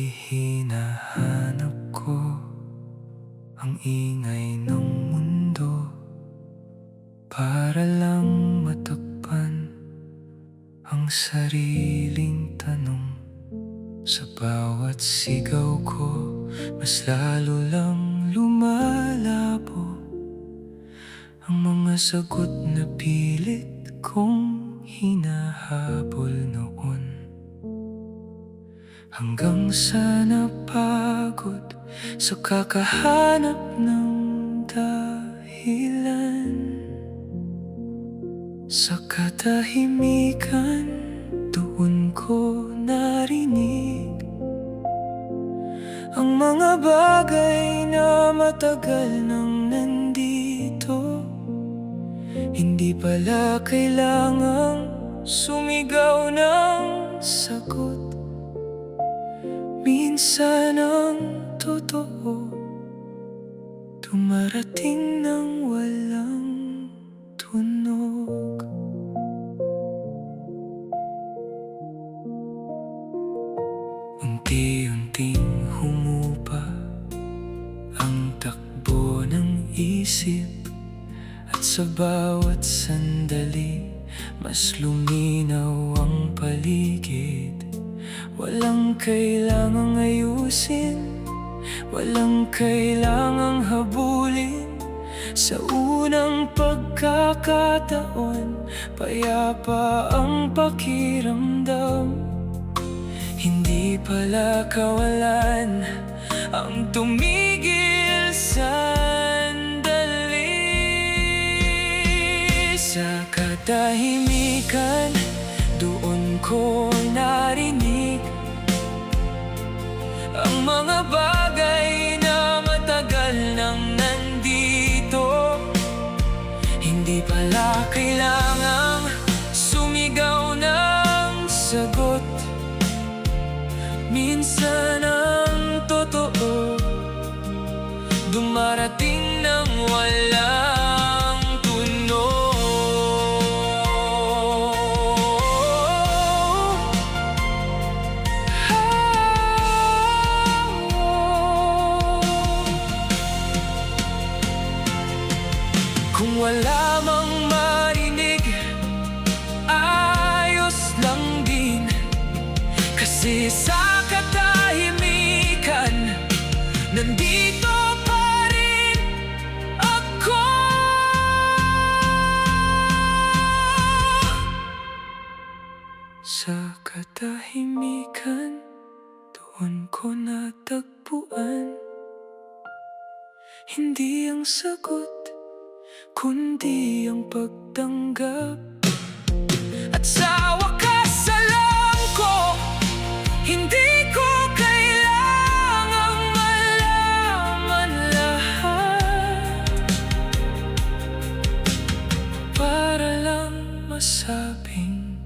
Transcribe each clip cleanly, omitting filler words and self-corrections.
Di hinahanap ko ang ingay ng mundo para lang matakpan ang sariling tanong. Sa bawat sigaw ko, mas lalo lang lumalabo ang mga sagot na pilit kong hinahabol noon. Hanggang sa napagod sa kakahanap ng dahilan. Sa katahimikan, doon ko narinig ang mga bagay na matagal nang nandito. Hindi pala kailangang sumigaw ng sagot. Minsan ang totoo dumarating ng walang tunog. Unti-unting humupa ang takbo ng isip, at sa bawat sandali mas luminaw ang paligid. Walang kailangang ayusin, walang kailangang habulin. Sa unang pagkakataon, payapa ang pakiramdam. Hindi pala kawalan ang tumigil sandali. Sa katahimikan, doon ko narinig ang mga bagay na matagal nang nandito. Hindi pala kailangang sumigaw ng sagot. Minsan ang totoo dumarating ng walang tunog. Kung wala mang marinig, ayos lang din. Kasi sa katahimikan, nandito pa rin ako. Sa katahimikan, doon ko natagpuan hindi ang sagot, kundi ang pagtanggap. At sa wakas alam ko, hindi ko kailangang malaman lahat para lang masabing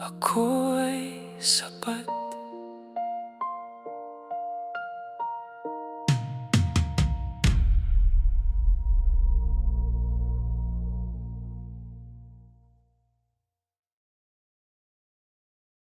ako ay sapat.